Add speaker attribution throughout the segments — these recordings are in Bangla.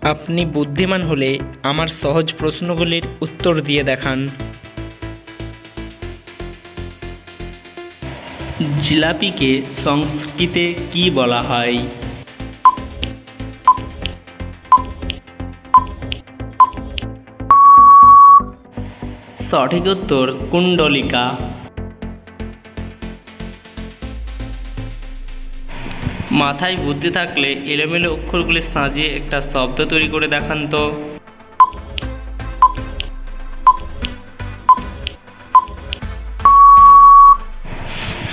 Speaker 1: আপনি বুদ্ধিমান হলে আমার সহজ প্রশ্নগুলির উত্তর দিয়ে দেখান। জিলাপিকে সংস্কৃতে কি বলা হয়? সঠিক উত্তর কুণ্ডলিকা। মাথায় বুদ্ধি থাকলে এলোমেলো অক্ষরগুলি সাজিয়ে একটা শব্দ তৈরি করে দেখান তো।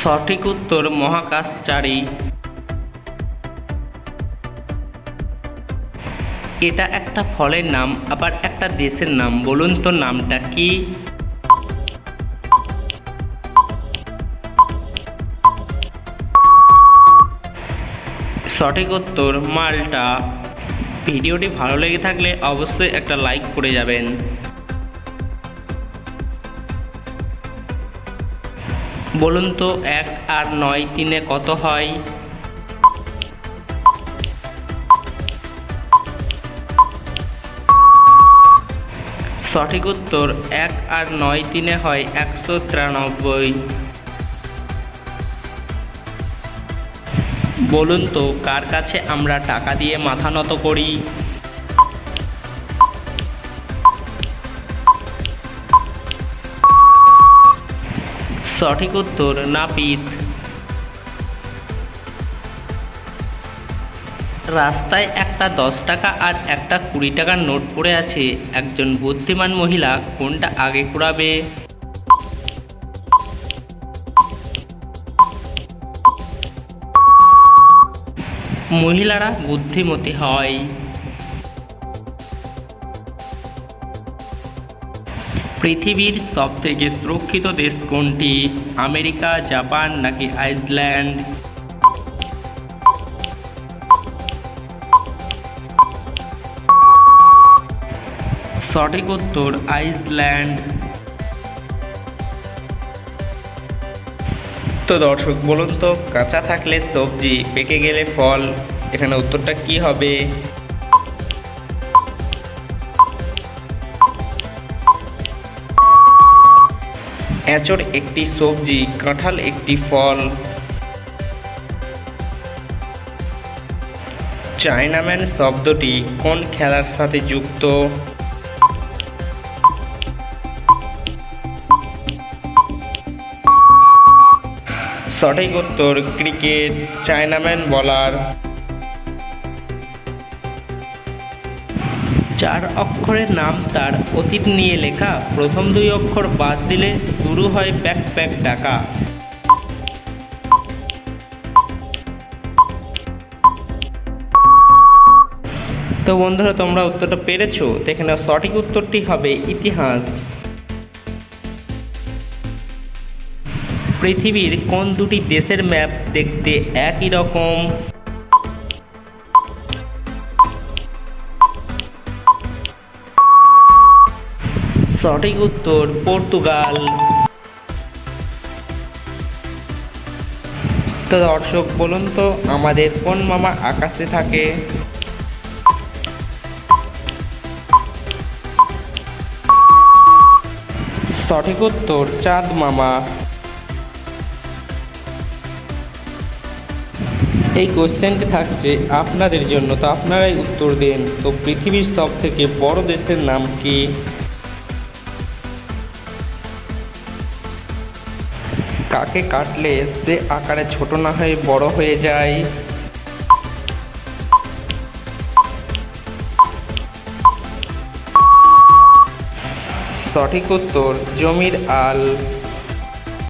Speaker 1: সঠিক উত্তর মহাকাশচারী। এটা একটা ফলের নাম আবার একটা দেশের নাম, বলুন তো নামটা কি? সঠিক উত্তর মাল্টা। ভিডিওটি ভালো লেগে থাকলে অবশ্যই একটা লাইক করে যাবেন। বলুন তো 1 আর 9 3-এ কত হয়? সঠিক উত্তর 1 আর 9 3-এ হয় 193। বলুন তো কার কাছে আমরা টাকা দিয়ে মাথা নত করি? সঠিক উত্তর নাপিত। রাস্তায় একটা 10 টাকা আর একটা 20 টাকার নোট পড়ে আছে, একজন বুদ্ধিমান মহিলা কোনটা আগে কুড়াবে? মহিলারা বুদ্ধিমতী হয়। পৃথিবীর সবথেকে সুরক্ষিত দেশ কোনটি? আমেরিকা, জাপান নাকি আইসল্যান্ড? সঠিক উত্তর আইসল্যান্ড। তো দর্শক বলুন তো কাঁচা থাকলে সবজি, পেকে গেলে ফল, এখানে উত্তরটা কি হবে? এঁচড় একটি সবজি, কাঁঠাল একটি ফল। চায়নাম্যান শব্দটি কোন খেলার সাথে যুক্ত? সঠিক উত্তর ক্রিকেট, চায়নাম্যান বলার। 4 অক্ষরের নাম তার অতীত নিয়ে লেখা, প্রথম 2 অক্ষর বাদ দিলে শুরু হয় প্যাক প্যাক ডাকা। তো বন্ধুরা তোমরা উত্তরটা পেরেছো, তো এখানে সঠিক উত্তরটি হবে ইতিহাস। পৃথিবীর কোন 2টি দেশের ম্যাপ দেখতে একই রকম? সঠিক উত্তর পর্তুগাল। তো দর্শক বলুন তো আমাদের কোন মামা আকাশে থাকে? সঠিক উত্তর চাঁদ মামা। এই কোশ্চেনটি থাকছে আপনাদের জন্য, তো আপনারাই উত্তর দিন। তো পৃথিবীর সবথেকে বড় দেশের নাম কি? কাকে কাটলে সে আকারে ছোট না হয়ে বড় হয়ে যায়? সঠিক উত্তর জমির আল।